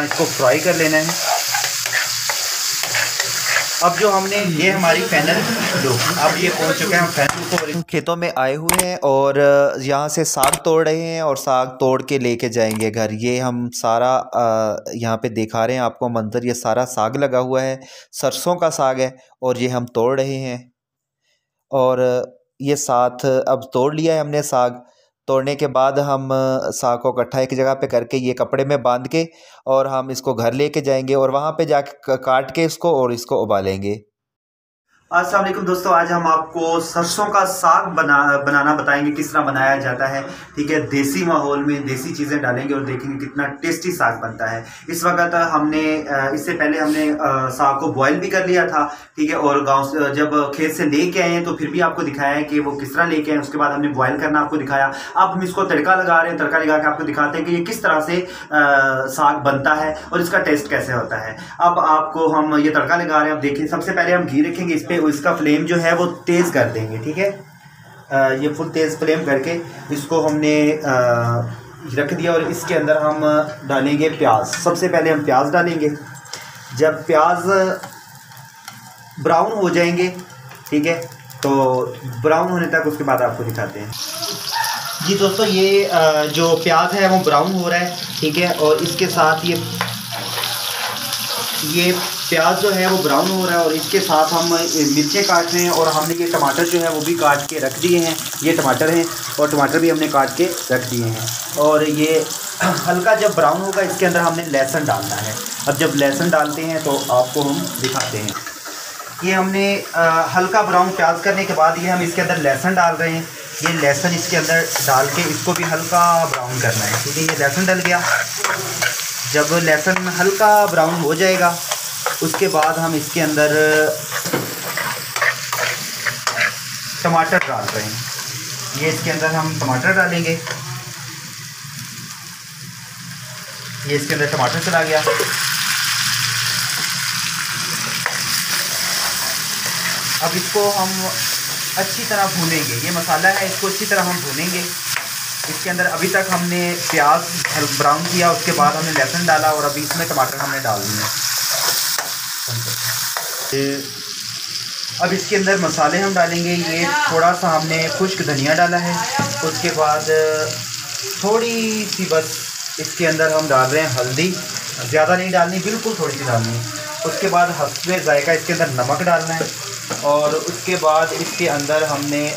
इसको फ्राई कर लेना है। अब जो हमने ये हमारी फैनल लुक, अब ये पहुंच चुके हैं हम फैनल को। खेतों में आए हुए हैं और यहाँ से साग तोड़ रहे हैं और साग तोड़ के लेके जाएंगे घर। ये हम सारा यहाँ पे दिखा रहे हैं आपको मंजर। ये सारा साग लगा हुआ है, सरसों का साग है और ये हम तोड़ रहे हैं। और ये साथ अब तोड़ लिया है हमने साग। तोड़ने के बाद हम साग को इकट्ठा एक जगह पे करके ये कपड़े में बांध के और हम इसको घर लेके जाएंगे और वहाँ पे जाके काट के इसको और इसको उबालेंगे। अस्सलाम वालेकुम दोस्तों, आज हम आपको सरसों का साग बनाना बताएंगे किस तरह बनाया जाता है। ठीक है, देसी माहौल में देसी चीज़ें डालेंगे और देखेंगे कितना टेस्टी साग बनता है। इस वक्त हमने इससे पहले हमने साग को बॉयल भी कर लिया था। ठीक है, और गांव से जब खेत से लेके आए हैं तो फिर भी आपको दिखाया है कि वो किस तरह लेके आए। उसके बाद हमने बॉयल करना आपको दिखाया। अब हम इसको तड़का लगा रहे हैं, तड़का लगा के आपको दिखाते हैं कि ये किस तरह से साग बनता है और इसका टेस्ट कैसे होता है। अब आपको हम ये तड़का लगा रहे हैं। अब देखिए, सबसे पहले हम घी रखेंगे इस पर, इसका फ्लेम जो है वो तेज़ कर देंगे। ठीक है, ये फुल तेज़ फ्लेम करके इसको हमने रख दिया और इसके अंदर हम डालेंगे प्याज। सबसे पहले हम प्याज डालेंगे। जब प्याज ब्राउन हो जाएंगे, ठीक है, तो ब्राउन होने तक उसके बाद आपको दिखाते हैं। जी दोस्तों, ये जो प्याज है वो ब्राउन हो रहा है। ठीक है, और इसके साथ ये प्याज जो है वो ब्राउन हो रहा है और इसके साथ हम मिर्चें काट रहे हैं और हमने ये टमाटर जो है वो भी काट के रख दिए हैं। ये टमाटर हैं और टमाटर भी हमने काट के रख दिए हैं। और ये हल्का जब ब्राउन होगा इसके अंदर हमने लहसुन डालना है। अब जब लहसुन डालते हैं तो आपको हम दिखाते हैं। ये हमने हल्का ब्राउन प्याज करने के बाद ये हम इसके अंदर लहसुन डाल रहे हैं। ये लहसुन इसके अंदर डाल के इसको भी हल्का ब्राउन करना है। ठीक है, ये लहसुन डल गया। जब लहसुन हल्का ब्राउन हो जाएगा उसके बाद हम इसके अंदर टमाटर डाल रहे हैं। ये इसके अंदर हम टमाटर डालेंगे। ये इसके अंदर टमाटर चला गया। अब इसको हम अच्छी तरह भूनेंगे। ये मसाला है, इसको अच्छी तरह हम भूनेंगे। इसके अंदर अभी तक हमने प्याज ब्राउन किया, उसके बाद हमने लहसुन डाला और अभी इसमें टमाटर हमने डाल दिए। अब इसके अंदर मसाले हम डालेंगे। ये थोड़ा सा हमने खुश्क धनिया डाला है। उसके बाद थोड़ी सी बस इसके अंदर हम डाल रहे हैं हल्दी। ज़्यादा नहीं डालनी, बिल्कुल थोड़ी सी डालनी है। उसके बाद हस्बे ज़ायका इसके अंदर नमक डालना है और उसके बाद इसके अंदर हमने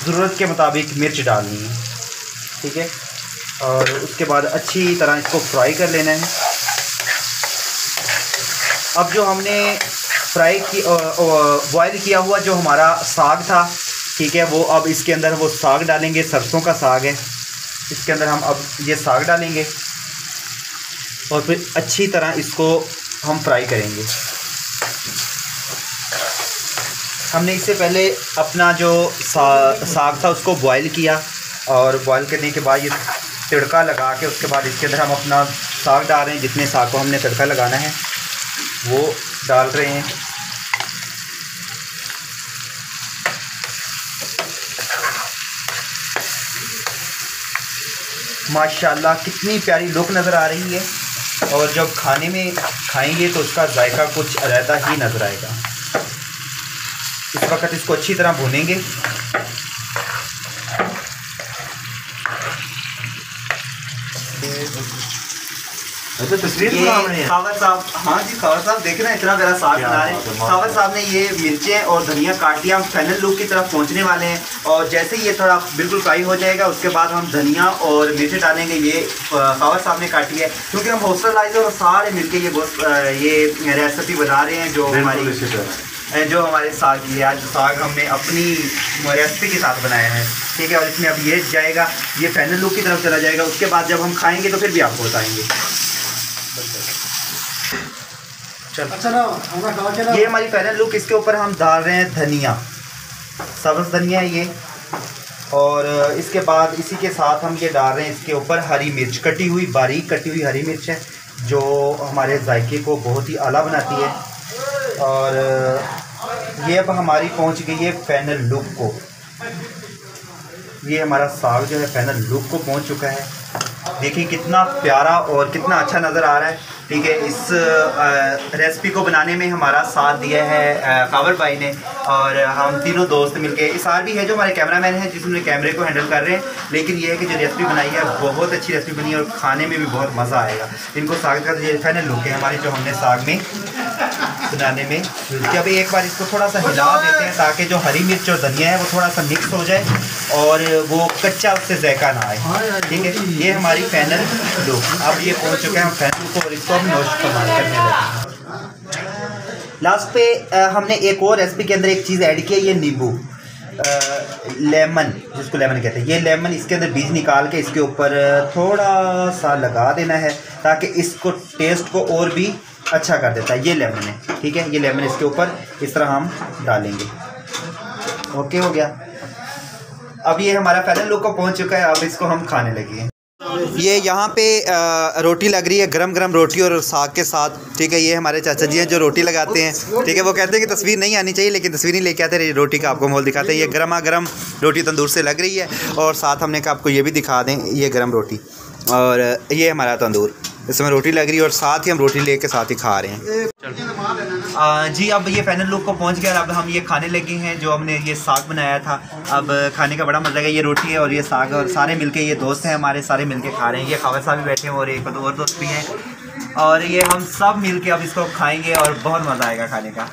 ज़रूरत के मुताबिक मिर्च डालनी है। ठीक है, और उसके बाद अच्छी तरह इसको फ्राई कर लेना है। अब जो हमने फ्राई की बॉयल किया हुआ जो हमारा साग था, ठीक है, वो अब इसके अंदर वो साग डालेंगे। सरसों का साग है, इसके अंदर हम अब ये साग डालेंगे और फिर अच्छी तरह इसको हम फ्राई करेंगे। हमने इससे पहले अपना जो साग था उसको बॉयल किया और बॉयल करने के बाद ये तड़का लगा के उसके बाद इसके अंदर हम अपना साग डाल रहे हैं। जितने साग को हमने तड़का लगाना है वो डाल रहे हैं। माशाल्लाह कितनी प्यारी लुक नज़र आ रही है और जब खाने में खाएंगे तो उसका जायका कुछ अलग ही नज़र आएगा। इस वक्त इसको अच्छी तरह भूनेंगे। तो तस्वीर खावर साहब, हाँ जी खावर साहब, देख रहे हैं इतना मेरा साग बना रहे हैं। खावर साहब ने ये मिर्चें और धनिया काट दिया। हम फाइनल लुक की तरफ पहुंचने वाले हैं और जैसे ही ये थोड़ा बिल्कुल फ्राई हो जाएगा उसके बाद हम धनिया और मिर्चें डालेंगे। ये खावर साहब ने काटी है क्योंकि हम हॉस्टल आए थे और सारे मिलकर ये रेसिपी बना रहे हैं जो हमारे साग की है। आज साग हमने अपनी रेसिपी के साथ बनाया है। ठीक है, और इसमें अब ये जाएगा, ये फाइनल लुक की तरफ चला जाएगा। उसके बाद जब हम खाएंगे तो फिर भी आपको बताएंगे। चलो, ये हमारी फाइनल लुक। इसके ऊपर हम डाल रहे हैं धनिया, सब्ज़ धनिया है ये। और इसके बाद इसी के साथ हम ये डाल रहे हैं इसके ऊपर हरी मिर्च, कटी हुई, बारीक कटी हुई हरी मिर्च है जो हमारे जायके को बहुत ही आला बनाती है। और ये अब हमारी पहुंच गई है फाइनल लुक को। ये हमारा साग जो है फाइनल लुक को पहुंच चुका है। देखिए कितना प्यारा और कितना अच्छा नज़र आ रहा है। ठीक है। इस रेसिपी को बनाने में हमारा साथ दिया है कावर भाई ने, और हम तीनों दोस्त मिलके, इसार भी है जो हमारे कैमरामैन हैं जिसमें कैमरे को हैंडल कर रहे हैं। लेकिन ये है कि जो रेसिपी बनाई है बहुत अच्छी रेसिपी बनी है और खाने में भी बहुत मज़ा आएगा। इनको साग का ये फाइनल लुक है हमारी जो हमने साग में बनाने में यूज़ किया। अभी एक बार इसको थोड़ा सा हिला देते हैं ताकि जो हरी मिर्च और धनिया है वो थोड़ा सा मिक्स हो जाए और वो कच्चा उससे जायका ना आए। ठीक है, ये हमारी फाइनल लुक। अब ये पहुंच चुके हैं हम फाइनल को, और इसको हम नोश करने लगे। लास्ट पे हमने एक और रेसिपी के अंदर एक चीज़ ऐड की है, ये नींबू लेमन, जिसको लेमन कहते हैं। ये लेमन इसके अंदर बीज निकाल के इसके ऊपर थोड़ा सा लगा देना है ताकि इसको टेस्ट को और भी अच्छा कर देता है। ये लेमन है, ठीक है। ये लेमन इसके ऊपर इस तरह हम डालेंगे। ओके, हो गया। अब ये हमारा फाइनल लुक को पहुंच चुका है। अब इसको हम खाने लगे हैं। ये यहाँ पे रोटी लग रही है, गरम गरम रोटी और साग के साथ। ठीक है, ये हमारे चाचा जी हैं जो रोटी लगाते हैं। ठीक है, वो कहते हैं कि तस्वीर नहीं आनी चाहिए, लेकिन तस्वीर नहीं लेके आते, रोटी का आपको मोल दिखाते हैं। ये गरमा गरम रोटी तंदूर से लग रही है, और साथ हमने कहा आपको ये भी दिखा दें, ये गरम रोटी, और ये हमारा तंदूर, इसमें रोटी लग रही है और साथ ही हम रोटी लेके साथ ही खा रहे हैं। जी, अब ये फाइनल लुक को पहुंच गया। अब हम ये खाने लगे हैं जो हमने ये साग बनाया था। अब खाने का बड़ा मज़ा है। ये रोटी है और ये साग, और सारे मिलके, ये दोस्त हैं हमारे, सारे मिलके खा रहे हैं। ये खावर साहब भी बैठे हैं और एक और दोस्त भी हैं, और ये हम सब मिलके अब इसको खाएंगे और बहुत मज़ा आएगा खाने का।